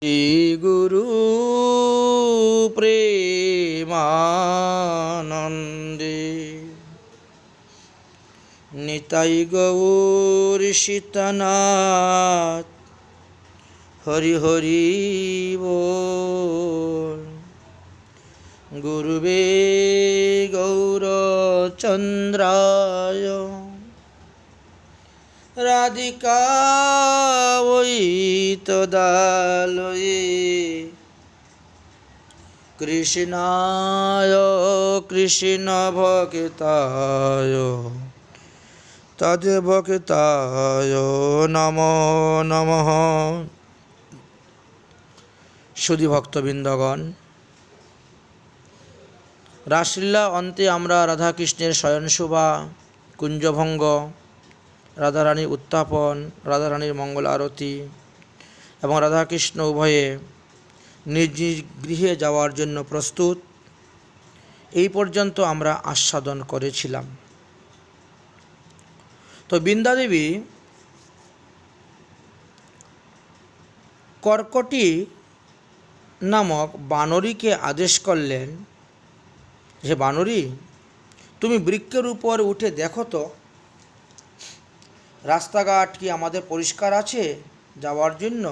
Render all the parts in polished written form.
শ্রী গুরু প্রেমানন্দে নিতাই গৌর সীতানাথ হরি হরি বল। গুরুবে গৌরচন্দ্রায় রাধিকায় তদালয়ে কৃষ্ণায় কৃষ্ণ ভক্তায় তদ্ভক্তায় নমো নমঃ। সুধী ভক্তবৃন্দগণ, রাসলীলা অন্তে আমরা রাধাকৃষ্ণের শয়নশোভা, কুঞ্জভঙ্গ, রাধারানীর উত্থাপন, রাধারানীর মঙ্গল আরতি এবং রাধাকৃষ্ণ উভয়ে নিজ নিজ গৃহে যাওয়ার জন্য প্রস্তুত, এই পর্যন্ত আমরা আস্বাদন করেছিলাম। তো বৃন্দাদেবী কর্কটি নামক বানরীকে আদেশ করলেন যে, বানরী, তুমি বৃক্ষের উপর উঠে দেখো তো রাস্তাঘাট কি আমাদের পরিষ্কার আছে যাওয়ার জন্য,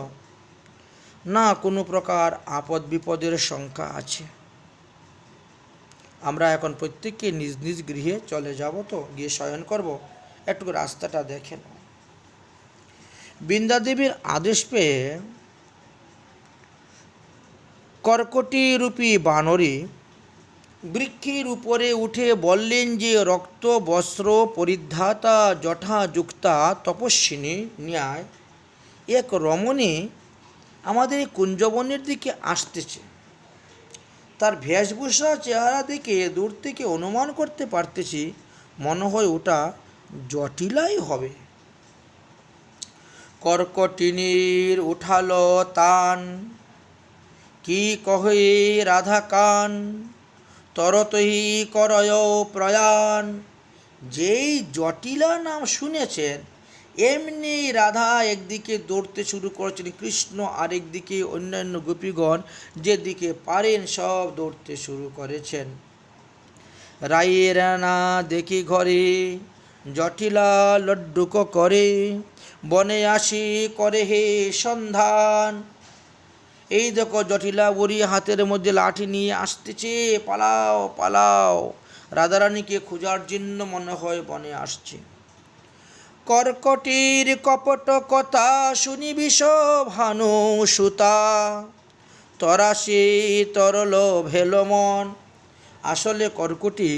না কোনো প্রকার আপদ বিপদের শঙ্কা আছে। আমরা এখন প্রত্যেককে নিজ নিজ গৃহে চলে যাব, তো গিয়ে শয়ন করব, একটু রাস্তাটা দেখে নাও। বৃন্দাদেবীর আদেশ পেয়ে কর্কটি রূপী বানরী বৃক্ষের উপরে উঠে বললেন যে, রক্ত বস্ত্র পরিধাতা জটাযুক্তা তপস্বিনী ন্যায় এক রমণী আমাদের এই কুঞ্জবনের দিকে আসতেছে। তার বেশভূষা চেহারা দেখে দূর থেকে অনুমান করতে পারতেছি, মনে হয় ওটা জটিলাই হবে। কর্কটিনীর উঠালো তান, কি কহে রাধা কান, তরতহি করয় প্রয়াণ। যেই জটিলা নাম শুনেছেন, এমনি রাধা একদিকে দৌড়তে শুরু করেছেন, কৃষ্ণ আরেকদিকে, অন্যান্য গোপীগণ যেদিকে পারেন সব দৌড়তে শুরু করেছেন। রায়ের না দেখি ঘরে জটিলা লড্ডুক করে, বনে আসি করে হে সন্ধান। এই দেখো জটিলা বুড়ি হাতের মধ্যে লাঠি নিয়ে আসতেছে, পালাও পালাও, রাধারানীকে খোঁজার জন্য মনে হয় বনে আসছে। কর্কটির কপট কথা শুনি বিষ ভানু সুতা, তরাসে তরল ভেল মন। আসলে কর্কটি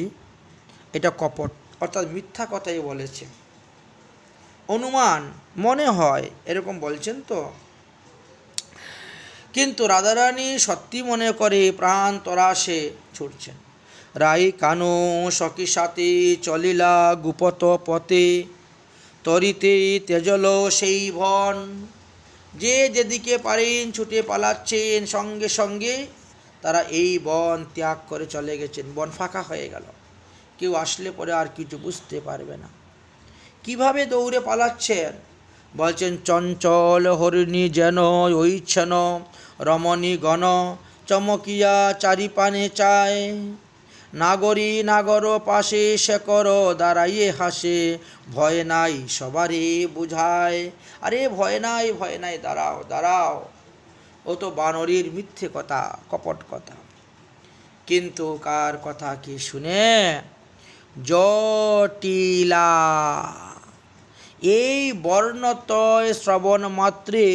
এটা কপট, অর্থাৎ মিথ্যা কথাই বলেছে, অনুমান মনে হয় এরকম বলছেন তো। কিন্তু রাধারানী সত্যি মনে করে প্রাণ তরাসে ছুটছেন। রাই কানু সখী সাথে চলিলা গুপত পথে, তরিতে তেজল সেই বন। যে যেদিকে পারেন ছুটে পালাচ্ছেন, সঙ্গে সঙ্গে তারা এই বন ত্যাগ করে চলে গেছেন। বন ফাঁকা হয়ে গেল, কেউ আসলে পরে আর কিছু বুঝতে পারবে না। কিভাবে দৌড়ে পালাচ্ছেন বলছেন, চঞ্চল হরিণী যেন ঐচ্ছন রমণী গণ, চমকিয়া চারিপানে চায়। নাগরী নাগর পাশে শেখর দাঁড়াইয়ে হাসে, ভয় নাই সবারই বুঝায়। আরে ভয় নাই ভয় নাই, দাঁড়াও দাঁড়াও, ও তো বানরীর মিথ্যে কথা, কপট কথা। কিন্তু কার কথা কি শুনে? জটিলা। এই বর্ণতয় শ্রবণ মাত্রে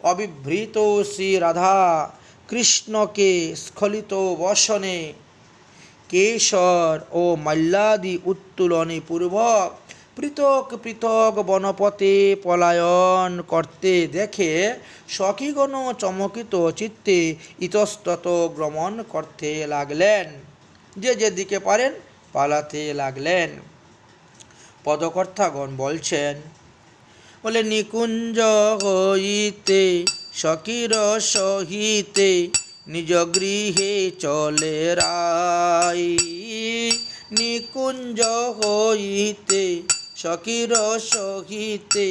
অবিভৃত শ্রী রাধা কৃষ্ণকে স্খলিত বসনে কেশর ও মাল্যাদি উত্তোলনে পূর্বক পৃথক পৃথক বনপথে পলায়ন করতে দেখে সখীগণ চমকিত চিত্তে ইতস্তত গমন করতে লাগলেন। যে যেদিকে পারেন পালাতে লাগলেন। পদকর্তাগণ বলছেন, বলে নিকুঞ্জ হইতে সখীর সহিতে নিজ গৃহে চলে রাই। নিকুঞ্জ হইতে সখীর সহিতে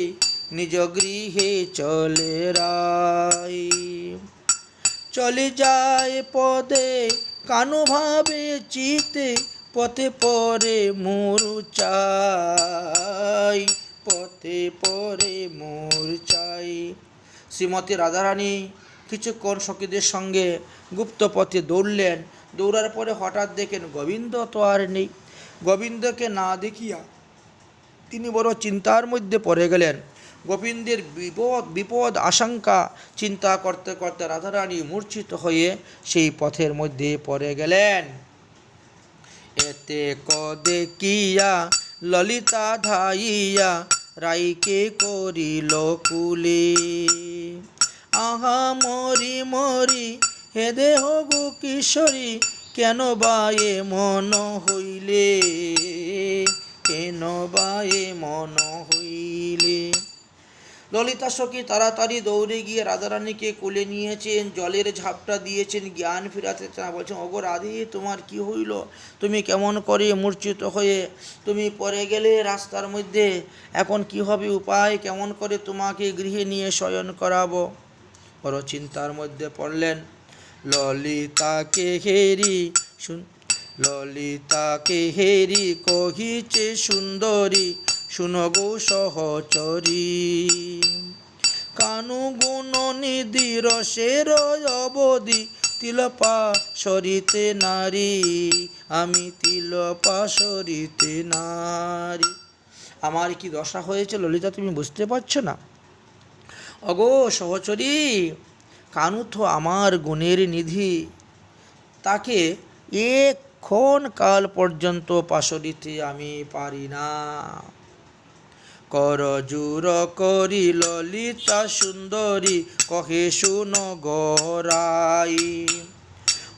নিজ গৃহে চলে রাই। চলে যায় পদে কানু ভাবে চিতে, পথে পরে মূর্ছাই, পথে পরে মূর্ছাই। শ্রীমতী রাধারানী কিছুক্ষণ সখীদের সঙ্গে গুপ্ত পথে দৌড়লেন। দৌড়ার পরে হঠাৎ দেখেন গোবিন্দ তো আর নেই। গোবিন্দকে না দেখিয়া তিনি বড় চিন্তার মধ্যে পড়ে গেলেন। গোবিন্দের বিপদ আশঙ্কা চিন্তা করতে করতে রাধারানী মূর্ছিত হয়ে সেই পথের মধ্যে পড়ে গেলেন। এতে দেখিয়া ললিতা ধাইয়া রাইকে করিল কুলে, আহা মরি মরি হে দেহ গো কিশোরী, কেন বায়ে মন হইলে, কেন বায়ে মন হইলে। ললিতা সখী তাড়াতাড়ি দৌড়ে গিয়ে রাধারানীকে কোলে নিয়েছেন, জলের ঝাপটা দিয়েছেন, জ্ঞান ফিরাতে চান। বলছেন, ওগো রাধে, তোমার কি হইল? তুমি কেমন করে মূর্ছিত হয়ে তুমি পড়ে গেলে রাস্তার মধ্যে? এখন কি হবে উপায়? কেমন করে তোমাকে গৃহে নিয়ে শয়ন করাবো? বড় চিন্তার মধ্যে পড়লেন। ললিতাকে হেরি ললিতাকে হেরি কহিছে সুন্দরী, শুনো গো সহচরী, কানু গুণ নিধি রসের অবধি, তিলপা সরিতে নারী, আমি তিলপা সরিতে নারী। আমার কি দশা হয়েছে ললিতা, তুমি বুঝতে পারছো না? অগো সহচরী, কানু তো আমার গুণের নিধি, তাকে এক্ষণ কাল পর্যন্ত পাশরিতে আমি পারি না। করজুর করি ললিতা সুন্দরী, কহে শুন গরাই,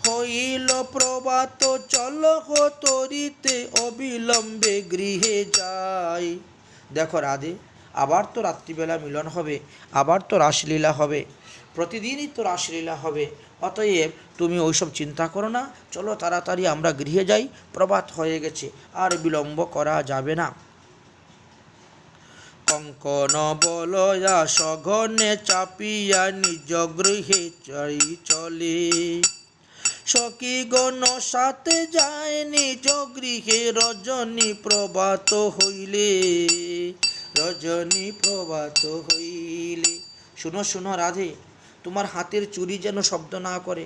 হইল প্রভাত চল তরিতে, অবিলম্বে গৃহে যাই। দেখো রাধে, আবার তো রাত্রিবেলা মিলন হবে, আবার তো রাসলীলা হবে, প্রতিদিনই তো রাসলীলা হবে। অতএব তুমি ওইসব চিন্তা করো না, চলো তাড়াতাড়ি আমরা গৃহে যাই, প্রভাত হয়ে গেছে, আর বিলম্ব করা যাবে না। কঙ্কন বলয়া সঘনে চাপিয়া নিজ গৃহে চলে, সখীগণ সাথে যায় নিজ গৃহে, রজনী প্রভাত হইলে, রজনী প্রভাত হইলে। শুনো শুনো রাধে, তোমার হাতের চুড়ি যেন শব্দ না করে,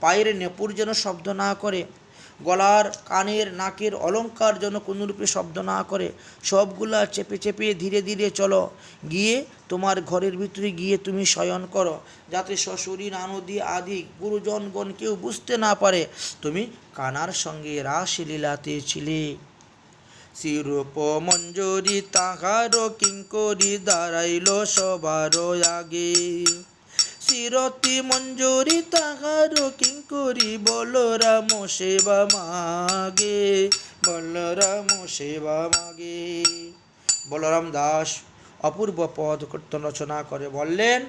পায়ের নেপুর যেন শব্দ না করে, গলার কানের নাকের অলঙ্কার যেন কোনোরূপে শব্দ না করে, সবগুলা চেপে চেপে ধীরে ধীরে চলো, গিয়ে তোমার ঘরের ভিতরে গিয়ে তুমি শয়ন করো, যাতে শ্বশুরী ননদী আদি গুরুজনগণ কেউ বুঝতে না পারে তুমি কানার সঙ্গে রাসলীলাতে ছিলে। শ্রীরূপ মঞ্জুরি তাহার কিঙ্করি দাঁড়াইল সবার আগে, শ্রীরতি মঞ্জুরি তাহার কিঙ্করি, বলরাম সেবা মাগে, বলরাম সেবা মাগে। বলরাম দাস অপূর্ব পদ কীর্তন রচনা করে বললেন,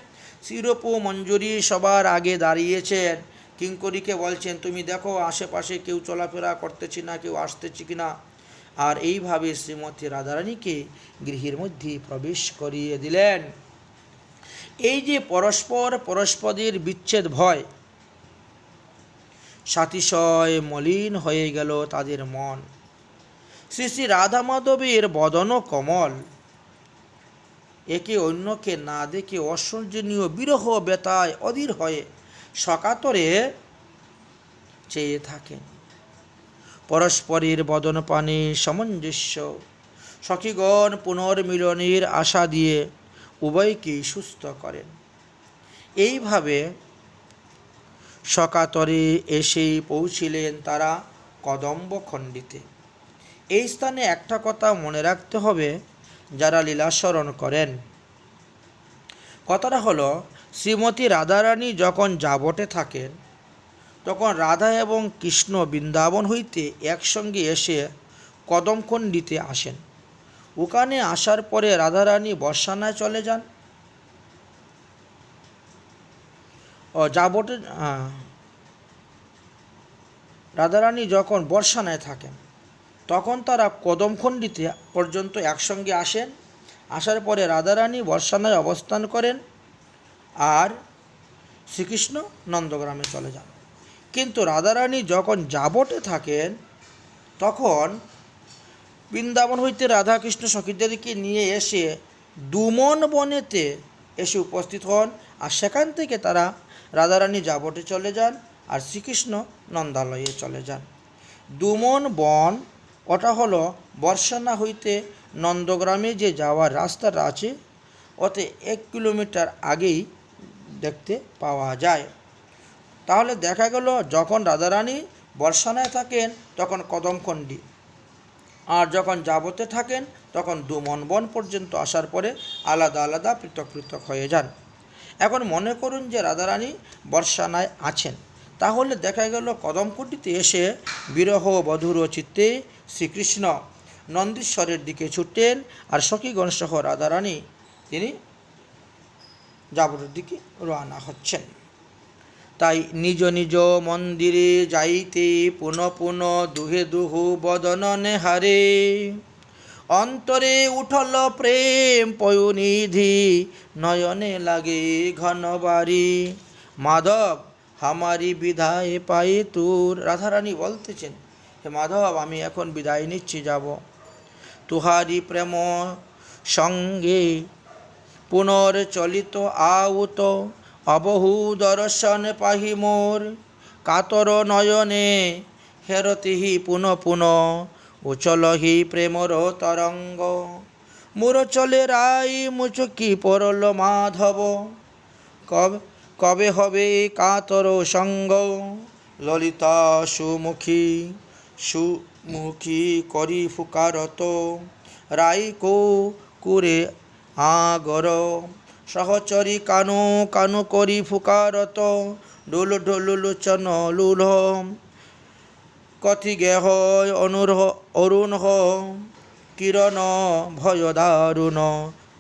শ্রীরূপ মঞ্জুরি সবার আগে দাঁড়িয়েছেন, কিঙ্করীকে বলছেন, তুমি দেখো আশেপাশে কেউ চলাফেরা করতেছি না, কেউ আসতেছি কিনা। আর এইভাবে শ্রীমতী রাধারানীকে গৃহের মধ্যে প্রবেশ করিয়ে দিলেন। এই যে পরস্পরের বিচ্ছেদ ভয়, সাতিশয় মলিন হয়ে গেল তাদের মন। শ্রী শ্রী রাধা মাধবের বদন কমল, একে অন্যকে না দেখে অসহ্যনীয় বিরহ ব্যথায় অধীর হয়ে সকাতরে চেয়ে থাকেন। পরস্পরের বদন পানে সামঞ্জস্য, সখীগণ পুনর্মিলনের আশা দিয়ে উভয়কেই সুস্থ করেন। এইভাবে সকাতরে এসে পৌঁছিলেন তারা কদম্ব খণ্ডিতে। এই স্থানে একটা কথা মনে রাখতে হবে যারা লীলাস্মরণ করেন। কথাটা হলো, শ্রীমতী রাধারানী যখন যাবটে থাকেন, তখন রাধা এবং কৃষ্ণ বৃন্দাবন হইতে একসঙ্গে এসে কদমখণ্ডিতে আসেন। ওখানে আসার পরে রাধারানী বর্ষানায় চলে যান। যাবটে রাধারানী যখন বর্ষানায় থাকেন, তখন তারা কদমখণ্ডিতে পর্যন্ত একসঙ্গে আসেন। আসার পরে রাধারানী বর্ষানায় অবস্থান করেন, আর শ্রীকৃষ্ণ নন্দগ্রামে চলে যান। কিন্তু রাধারানী যখন যাবটে থাকেন তখন বৃন্দাবন হইতে রাধাকৃষ্ণ সখীদেরকে নিয়ে এসে ডুমন বনেতে এসে উপস্থিত হন, আর সেখান থেকে তারা রাধারানী যাবটে চলে যান আর শ্রীকৃষ্ণ নন্দালয়ে চলে যান। ডুমন বন ওটা হলো বর্ষানা হইতে নন্দগ্রামে যে যাওয়ার রাস্তাটা আছে ওতে 1 কিলোমিটার আগেই দেখতে পাওয়া যায়। তাহলে দেখা গেল যখন রাধারানী বর্ষানায় থাকেন তখন কদমখণ্ডী, আর যখন যাবতে থাকেন তখন ডুমন বন পর্যন্ত আসার পরে আলাদা আলাদা পৃথক পৃথক হয়ে যান। এখন মনে করুন যে রাধারানী বর্ষানায় আছেন, তাহলে দেখা গেল কদমকুটিতে এসে বিরহ বধুর চিত্তে শ্রীকৃষ্ণ নন্দীশ্বরের দিকে ছুটতেন, আর সখীগণ সহ রাধারানী তিনি যাবতের দিকে রওনা হচ্ছেন। তাই নিজ নিজ মন্দিরে যাইতে পুনঃ পুনঃ দুহে দুহু বদন নেহারে, অন্তরে উঠল প্রেম পয়ুনিধি নয়নে লাগে ঘন বাড়ি, মাধব হামারি বিদায় পাই তোর। রাধারানী বলতেছেন, হে মাধব, আমি এখন বিদায় নিচ্ছি, যাব তুহারি প্রেম সঙ্গে পুনর্চলিত আউত, অবহু দর্শন পাহি মোর, কাতর নয়নে হেরতিহি পুনঃ পুনঃ উচলহি প্রেমর তরঙ্গ, মোর চলে রাই মুচকি পরল মাধব, কবে হবে কাতর সঙ্গ, ললিতা সুমুখী সুমুখী করি ফুকারত, রাই কো কুরে আগর, সহচরী কানু কানু করি ফুকারত, ডোল ডোল লোচন লুল, কথি গেহ অরুণ কিরণ ভয় দারুণ,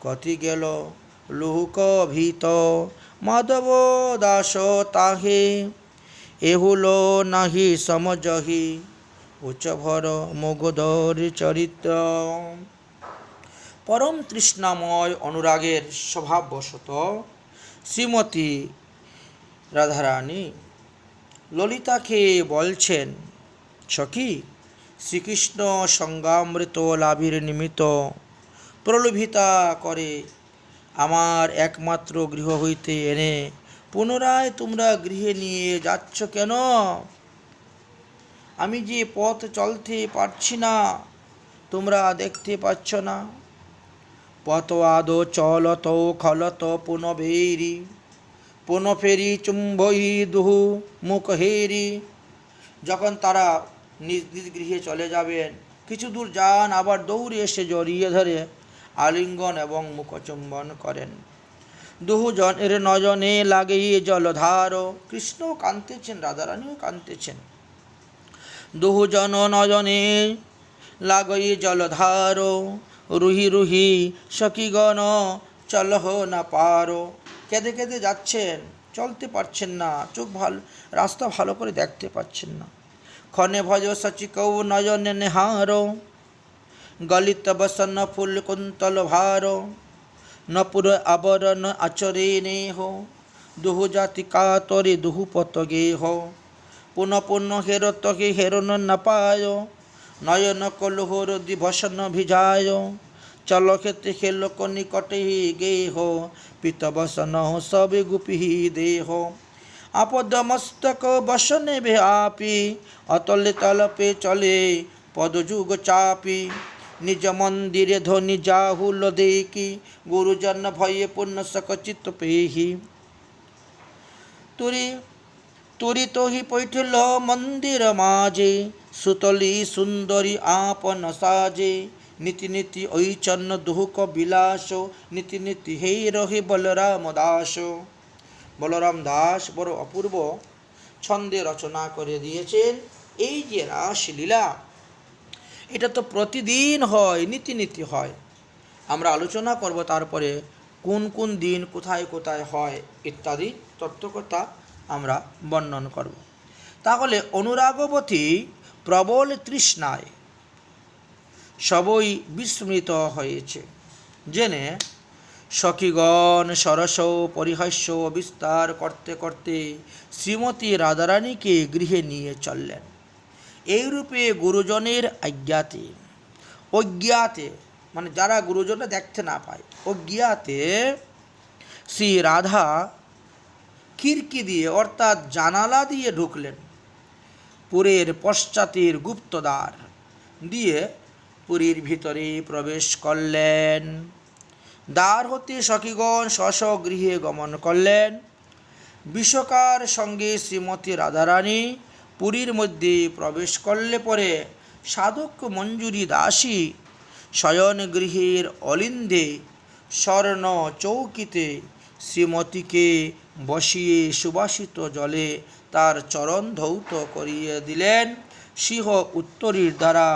কথি গেল লুহুক ভীত, মাধব দাস তাহে এহুল নাহি সমজহি, উচ্চভর মুগধর চরিত্র। পরম তৃষ্ণাময় অনুরাগের স্বভাববশত শ্রীমতী রাধারানী ললিতাকে বলছেন, সখী, শ্রীকৃষ্ণ সঙ্গামৃত লাভের নিমিত্ত প্রলোভিতা করে আমার একমাত্র গৃহ হইতে এনে পুনরায় তোমরা গৃহে নিয়ে যাচ্ছ কেন? আমি যে পথ চলতে পারছি না, তোমরা দেখতে পাচ্ছ না? পথ আদো চলত খলত পুনবেরি, পুনফেরি চুম্বহি দুহু মুখ হেরি। যখন তারা নিজ নিজ গৃহে চলে যাবেন, কিছু দূর যান, আবার দৌড়ে এসে জড়িয়ে ধরে আলিঙ্গন এবং মুখচুম্বন করেন। দুহু জনের নয়নে লাগেই জলধার। কৃষ্ণ কাঁদতেছেন, রাধারানীও কাঁদতেছেন। দুহু জন নয়নে লাগই জলধার, রুহি রুহি সখীগণ চলহ না পারো। কেঁদে কেঁদে যাচ্ছেন, চলতে পারছেন না, রাস্তা ভালো করে দেখতে পাচ্ছেন না। ক্ষণে ভজ সচিকৌ নয়নে নেহার, গলিত বসন ফুল কুন্তল ভার, নপুর আবরণ আচরে নেহ, দুহু জাতি কাতরে দুহু পত গেহ, পুনঃ পুনঃ হেরত হে হেরন না পায়, নয়ন কলুহর দিবসন ভিজায়, চল ক্ষেত্রে খেলক নিকটে গেহ, পিতবসন সবে গুপি দেহ, আপদ মস্তক বসনে ব্যাপী, অতলে তলপে চলে পদযুগ চাপি, নিজ মন্দিরে ধ্বনি জাহুল দেখি, গুরুজন ভয়ে পূর্ণ সকচিত পেহি, তুরি তোহি পৈঠল মন্দির মাঝে, সুতলি সুন্দরী আপন সাজে, নীতি নীতি ঐচন্ন দুহুক বিলাস, নীতি নীতি হে রহে বলরাম দাস। বলরাম দাস বড় অপূর্ব ছন্দে রচনা করে দিয়েছেন। এই যে রাসলীলা, এটা তো প্রতিদিন হয়, নীতি নীতি হয়। আমরা আলোচনা করব তারপরে কোন কোন দিন কোথায় কোথায় হয় ইত্যাদি তত্ত্বকথা আমরা বর্ণন করব। তাহলে অনুরাগবতী প্রবল তৃষ্ণায় সবই বিস্মৃত হয়েছে, জেনে সখীগণ সরস পরিহাস্য বিস্তার করতে করতে শ্রীমতী রাধারানীকে গৃহে নিয়ে চললেন। এইরূপে গুরুজনের অজ্ঞাতে মানে যারা গুরুজনরা দেখতে না পায়, অজ্ঞাতে শ্রী রাধা খিড়কি দিয়ে অর্থাৎ জানালা দিয়ে ঢুকলেন। পুরের পশ্চাতের গুপ্তদ্বার দিয়ে পুরীর ভিতরে প্রবেশ করলেন। দ্বার হতে সখীগণ স্ব গৃহে গমন করলেন। বিষকার সঙ্গে শ্রীমতী রাধারানী পুরীর মধ্যে প্রবেশ করলে পরে সাধক মঞ্জুরি দাসী শয়ন গৃহের অলিন্দে স্বর্ণ চৌকিতে শ্রীমতীকে বসিয়ে সুবাসিত জলে তার চরণ ধৌত করিয়ে দিলেন। সিংহ উত্তরীর দ্বারা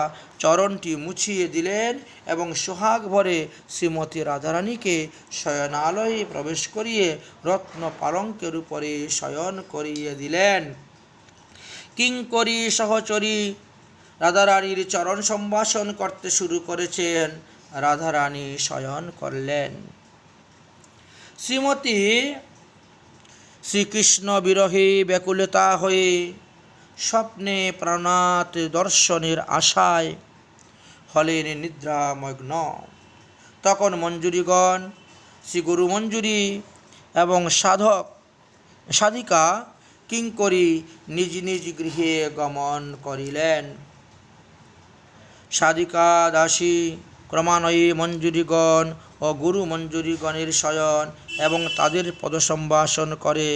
চরণটি মুছিয়ে দিলেন এবং সোহাগ ভরে শ্রীমতী রাধারানীকে শয়নালয়ে প্রবেশ করিয়ে রত্ন পালঙ্কের উপরে শয়ন করিয়ে দিলেন। কিঙ্করী সহচরী রাধারানীর চরণ সম্ভাষণ করতে শুরু করেছেন। রাধারানী শয়ন করলেন। শ্রীমতী শ্রীকৃষ্ণ বিরহে ব্যাকুলতা হয়ে স্বপ্নে প্রাণনাথ দর্শনের আশায় হলেন নিদ্রামগ্ন। তখন মঞ্জুরিগণ শ্রী গুরু মঞ্জুরি এবং সাধিকা কিঙ্করী নিজ নিজ গৃহে গমন করিলেন। সাধিকা দাসী ক্রমান্বয়ে মঞ্জুরিগণ ও গুরু মঞ্জুরিগণের শয়ন এবং তাদের পদসম্ভাষণ করে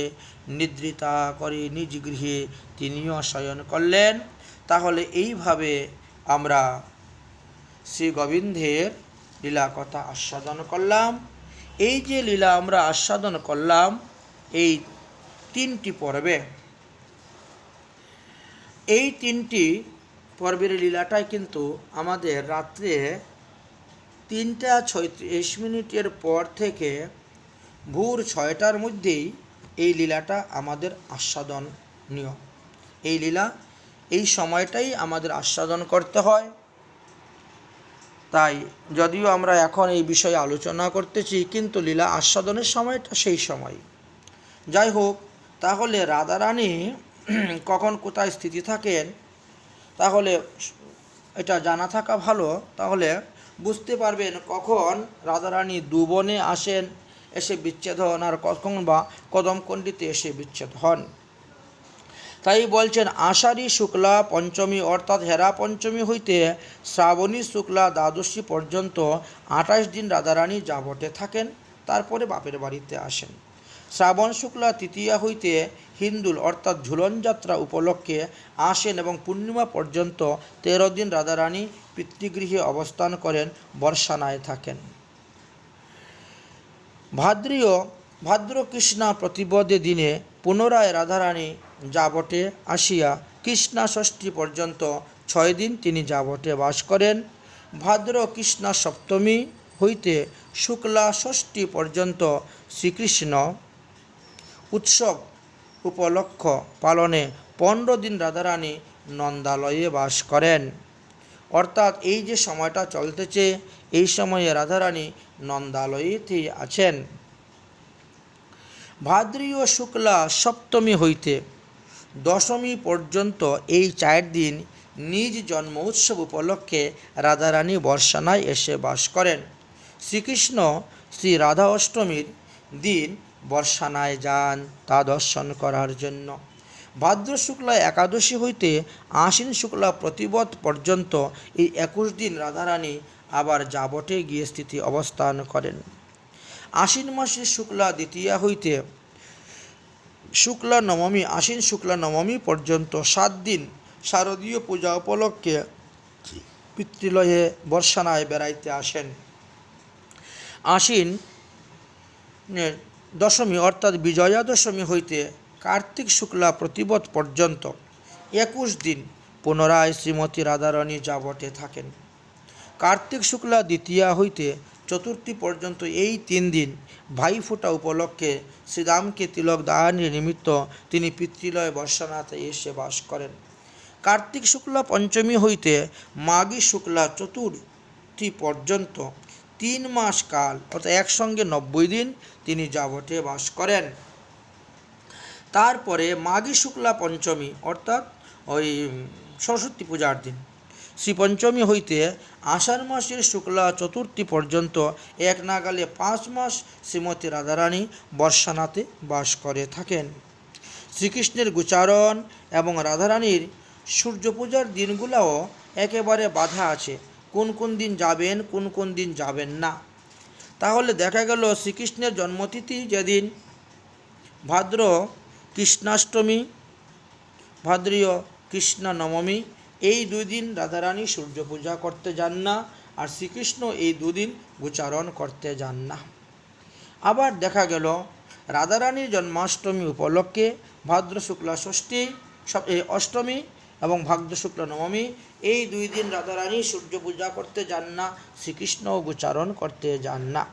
নিদ্রিতা করে নিজ গৃহে তিনিও শয়ন করলেন। তাহলে এইভাবে আমরা শ্রী গোবিন্দের লীলা কথা আস্বাদন করলাম। এই যে লীলা আমরা আস্বাদন করলাম এই তিনটি পর্বে, এই তিনটি পর্বের লীলাটাই কিন্তু আমাদের রাত্রে 3:36 পর থেকে ভোর 6টার মধ্যেই এই লীলাটা আমাদের আস্বাদনীয়। এই লীলা এই সময়টাই আমাদের আস্বাদন করতে হয়। তাই যদিও আমরা এখন এই বিষয়ে আলোচনা করতেছি, কিন্তু লীলা আস্বাদনের সময়টা সেই সময়। যাই হোক, তাহলে রাধারানী কখন কোথায় স্থিতি থাকেন তাহলে এটা জানা থাকা ভালো। তাহলে বুঝতে পারবেন কখন রাধারানী দুবনে আসেন, এসে বিচ্ছেদ হন, আর কখন বা কদমকণ্ডিতে এসে বিচ্ছেদ হন। তাই বলছেন আষাঢ়ী শুক্লা পঞ্চমী অর্থাৎ হেরা পঞ্চমী হইতে শ্রাবণী শুক্লা দ্বাদশী পর্যন্ত 28 দিন রাধারানী যাবটে থাকেন, তারপরে বাপের বাড়িতে আসেন। শ্রাবণ শুক্লা তৃতীয়া হইতে হিন্দুল অর্থাৎ ঝুলন যাত্রা উপলক্ষে আসেন এবং পূর্ণিমা পর্যন্ত 13 দিন রাধারানী পিতৃগৃহে অবস্থান করেন, বর্ষানায় থাকেন। ভাদ্র কৃষ্ণা প্রতিপদে দিনে পুনরায় রাধারানী যাবটে আসিয়া কৃষ্ণা ষষ্ঠী পর্যন্ত 6 দিন তিনি যাবটে বাস করেন। ভাদ্র কৃষ্ণা সপ্তমী হইতে শুক্লা ষষ্ঠী পর্যন্ত শ্রীকৃষ্ণ উৎসব উপলক্ষ পালনে 15 দিন রাধারানী নন্দালয়ে বাস করেন। অর্থাৎ এই যে সময়টা চলতেছে এই সময়ে রাধারানী নন্দালয়েতেই আছেন। ভাদ্রীয় শুক্লা সপ্তমী হইতে দশমী পর্যন্ত এই 4 দিন নিজ জন্ম উৎসব উপলক্ষে রাধারানী বর্ষানায় এসে বাস করেন। শ্রীকৃষ্ণ শ্রী রাধা অষ্টমীর দিন বর্ষানায় যান তা দর্শন করার জন্য। ভাদ্র শুক্লা একাদশী হইতে আশ্বিন শুক্লা প্রতিপদ পর্যন্ত এই 21 দিন রাধারানী আবার যাবটে গিয়ে স্থিতি অবস্থান করেন। আশ্বিন মাসের শুক্লা দ্বিতীয়া হইতে শুক্লা নবমী আশ্বিন শুক্লা নবমী পর্যন্ত 7 দিন শারদীয় পূজা উপলক্ষে পিতৃলয়ে বর্ষানায় বেড়াইতে আসেন। আশ্বিন দশমী অর্থাৎ বিজয়া দশমী হইতে কার্তিক শুক্লা প্রতিপদ পর্যন্ত 21 দিন পুনরায় শ্রীমতী রাধারানী যাবটে থাকেন। কার্তিক শুক্লা দ্বিতীয়া হইতে চতুর্থী পর্যন্ত এই 3 দিন ভাইফোঁটা উপলক্ষে শ্রীরামকে তিলক দানের নিমিত্ত তিনি পিতৃলয় বর্ষানাতে এসে বাস করেন। কার্তিক শুক্লা পঞ্চমী হইতে মাঘী শুক্লা চতুর্থী পর্যন্ত 3 মাস কাল অর্থাৎ একসঙ্গে 90 দিন তিনি যাবটে বাস করেন। তারপরে মাঘী শুক্লা পঞ্চমী অর্থাৎ ওই সরস্বতী পূজার দিন শ্রী পঞ্চমী হইতে আষাঢ় মাসের শুক্লা চতুর্থী পর্যন্ত এক নাগালে 5 মাস শ্রীমতী রাধারানী বর্ষানাতে বাস করে থাকেন। শ্রীকৃষ্ণের গোচারণ এবং রাধারানীর সূর্য পূজার দিনগুলোও একেবারে বাধা আছে, কোন কোন দিন যাবেন কোন কোন দিন যাবেন না। তাহলে দেখা গেল শ্রীকৃষ্ণের জন্মতিথি যেদিন ভাদ্র কৃষ্ণাষ্টমী, ভাদ্রীয় কৃষ্ণ নবমী, এই 2 দিন রাধারানী সূর্য পূজা করতে যান না, আর শ্রীকৃষ্ণ এই 2 দিন গোচারণ করতে যান না। আবার দেখা গেল রাধারানীর জন্মাষ্টমী উপলক্ষে ভাদ্র শুক্লা ষষ্ঠী অষ্টমী এবং ভাদ্র শুক্লা নবমী, এই 2 দিন রাধারানী সূর্য পূজা করতে যান না, শ্রীকৃষ্ণ গোচারণ করতে যান না।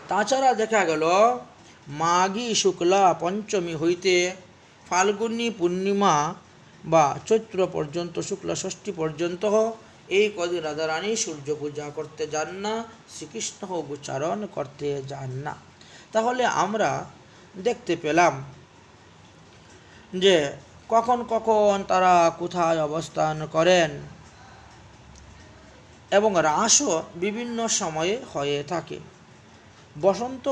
তাছাড়া দেখা গেল মাঘী শুক্লা পঞ্চমী হইতে ফাল্গুনী পূর্ণিমা বা চৈত্র পর্যন্ত শুক্লা ষষ্ঠী পর্যন্ত এই কদিন রাধারানী সূর্য পূজা করতে যান না, শ্রীকৃষ্ণ গোচারণ করতে যান না। তাহলে আমরা দেখতে পেলাম যে কখন কখন তারা কোথায় অবস্থান করেন এবং রাসও বিভিন্ন সময়ে হয়ে থাকে। বসন্ত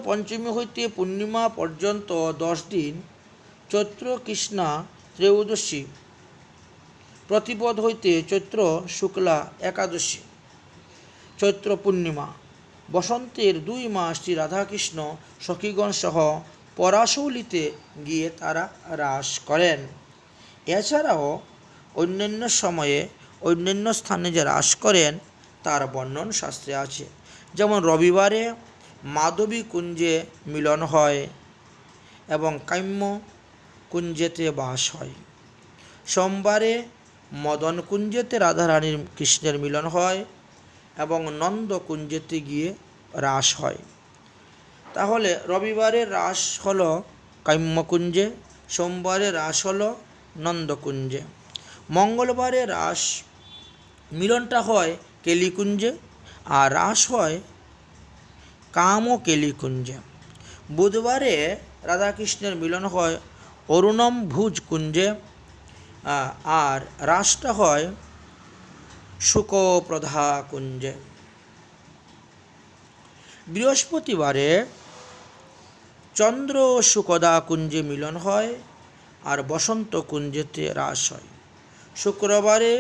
পঞ্চমী হইতে পূর্ণিমা পর্যন্ত 10 দিন, চৈত্র কৃষ্ণা ত্রয়োদশী প্রতিপদ হইতে চৈত্র শুক্লা একাদশী চৈত্র পূর্ণিমা। বসন্তের 2 মাস শ্রী রাধাকৃষ্ণ সখীগণ সহ পরাশৌলিতে গিয়ে তারা রাস করেন। এছাড়াও অন্যান্য সময়ে অন্যান্য স্থানে যে রাস করেন তার বর্ণন শাস্ত্রে আছে। যেমন রবিবারে মাধবী কুঞ্জে মিলন হয় এবং কাম্য কুঞ্জেতে বাস হয়। সোমবারে মদন কুঞ্জেতে রাধারানীর কৃষ্ণের মিলন হয় এবং নন্দ কুঞ্জেতে গিয়ে রাস হয়। তাহলে রবিবারের রাস হলো কাম্যকুঞ্জে, সোমবারে রাস হলো নন্দকুঞ্জে, মঙ্গলবারে রাস মিলনটা হয় কেলিকুঞ্জে আর রাস হয় কাম ও কেলিকুঞ্জে। বুধবারে রাধাকৃষ্ণের মিলন হয় অরুণম ভুজ কুঞ্জে আর রাসটা হয় শুকপ্রধা কুঞ্জে। বৃহস্পতিবারে চন্দ্র শুকদা কুঞ্জে মিলন হয় আর বসন্ত কুঞ্জেতে রাস হয়। শুক্রবারে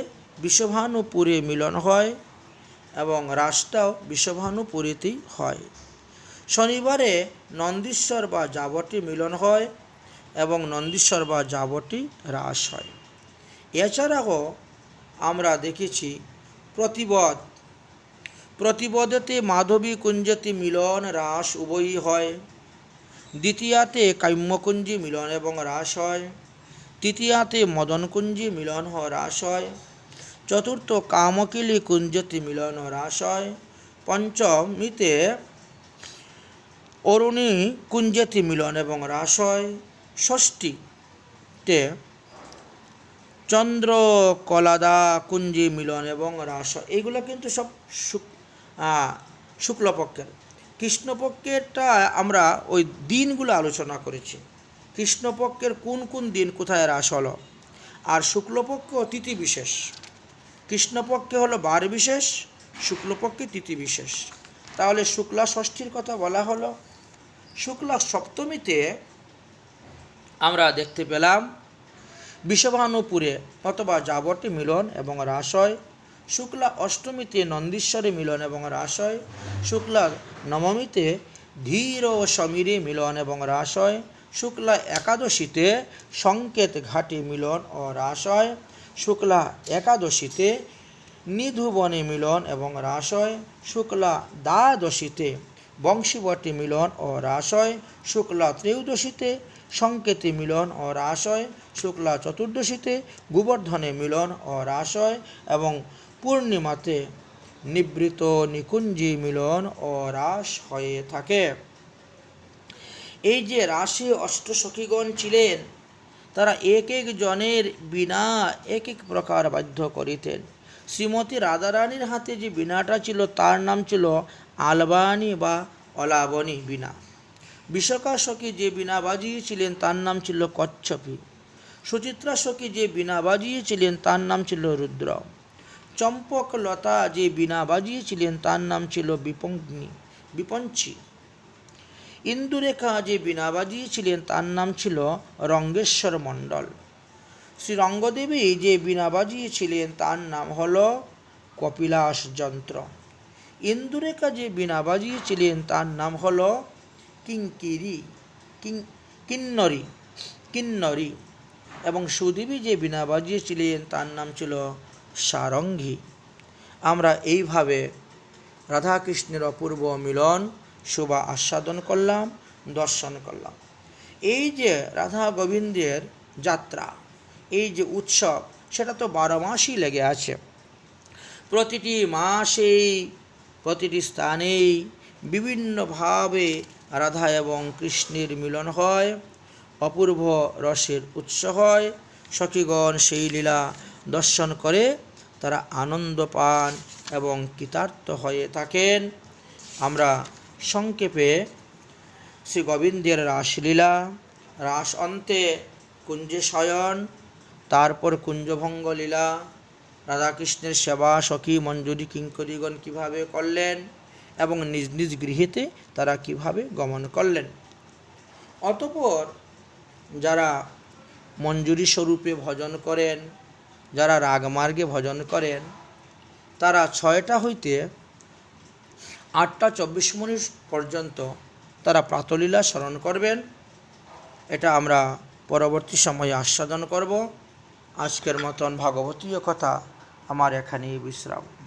বিষভানুপুরে মিলন হয় এবং রাসটাও বিষভানুপুরেতেই হয়। শনিবারে নন্দীশ্বর বা যাবটি মিলন হয় এবং নন্দীশ্বর বা যাবটি রাস হয়। এছাড়াও আমরা দেখেছি প্রতিপদেতে মাধবী কুঞ্জেতে মিলন রাস উভয়ই হয়। দ্বিতীয়াতে কাম্যকুঞ্জে মিলন এবং রাস হয়। তৃতীয়াতে মদনকুঞ্জে মিলন ও রাস হয়। চতুর্থ কামকেলি কুঞ্জেতে মিলন ও রাস হয়। পঞ্চমীতে অরুণী কুঞ্জেতে মিলন এবং রাস হয়। ষষ্ঠীতে চন্দ্রকলাদা কুঞ্জে মিলন এবং রাস হয়। এইগুলো কিন্তু সব শুক্লপক্ষের। কৃষ্ণপক্ষেরটা আমরা ওই দিনগুলো আলোচনা করেছি, কৃষ্ণপক্ষের কোন কোন দিন কোথায় রাস হলো। আর শুক্লপক্ষ তিথি বিশেষ, কৃষ্ণপক্ষে হলো বার বিশেষ, শুক্লপক্ষে তিথি বিশেষ। তাহলে শুক্লা ষষ্ঠীর কথা বলা হলো। শুক্লা সপ্তমীতে আমরা দেখতে পেলাম বিষভানুপুরে অথবা যাবটে মিলন এবং রাস হয়। শুক্লা অষ্টমীতে নন্দীশ্বরে মিলন এবং রাস হয়। শুক্লা নবমীতে ধীর ও সমীরে মিলন এবং রাস হয়। শুক্লা একাদশীতে সংকেত ঘাটে মিলন ও রাস হয়। শুক্লা একাদশীতে নিধুবনে মিলন এবং রাস হয়। শুক্লা দ্বাদশীতে বংশীবটে মিলন ও রাস হয়। শুক্লা ত্রয়োদশীতে সংকেতে মিলন ও রাস হয়। শুক্লা চতুর্দশীতে গোবর্ধনে মিলন ও রাস হয় এবং পূর্ণিমাতে নিবৃত নিকুঞ্জে মিলন ও রাস হয়ে থাকে। এই যে রাসে অষ্টসখীগণ ছিলেন, তারা এক এক জনের বিনা এক এক প্রকার বাদ্য করিতেন। শ্রীমতী রাধারানীর হাতে যে বীণাটা ছিল তার নাম ছিল আলবানী বা অলাবনী বীণা। বিশাখা সখী যে বীণা বাজিয়েছিলেন তার নাম ছিল কচ্ছপী। সুচিত্রা সখী যে বীণা বাজিয়েছিলেন তার নাম ছিল রুদ্র। চম্পকলতা যে বীণা বাজিয়েছিলেন তার নাম ছিল বিপঞ্চী। ইন্দুরেখা যে বীণা বাজিয়েছিলেন তার নাম ছিল রঙ্গেশ্বর মণ্ডল। শ্রীরঙ্গদেবী যে বীণা বাজিয়েছিলেন তার নাম হল কপিলাস যন্ত্র। ইন্দুরেখা যে বীণা বাজিয়েছিলেন তার নাম হল কিন্নরী এবং সুদেবী যে বীণা বাজিয়েছিলেন তার নাম ছিল সারঙ্গী। আমরা এইভাবে রাধাকৃষ্ণের অপূর্ব মিলন শোভা আস্বাদন করলাম, দর্শন করলাম। এই যে রাধা গোবিন্দের যাত্রা, এই যে উৎসব, সেটা তো 12 মাসই লেগে আছে। প্রতিটি মাসেই প্রতিটি স্থানেই বিভিন্নভাবে রাধা এবং কৃষ্ণের মিলন হয়, অপূর্ব রসের উৎস হয়। সখীগণ সেই লীলা দর্শন করে তারা আনন্দ পান এবং কৃতার্থ হয়ে থাকেন। আমরা সংক্ষেপে শ্রী গোবিন্দের রাসলীলা, রাস অন্তে কুঞ্জে শয়ন, তারপর কুঞ্জভঙ্গ লীলা, রাধাকৃষ্ণের সেবা সখী মঞ্জুরি কিঙ্করীগণ কীভাবে করলেন এবং নিজ নিজ গৃহেতে তারা কিভাবে গমন করলেন। অতঃপর যারা মঞ্জুরি স্বরূপে ভজন করেন, যারা রাগমার্গে ভজন করেন, তারা 6টা হইতে 8টা 24 মিনিট পর্যন্ত তারা প্রাতলীলা স্মরণ করবেন। এটা আমরা পরবর্তী সময়ে আস্বাদন করব। আজকের মতন ভাগবতীয় কথা আমার এখানেই বিশ্রাম।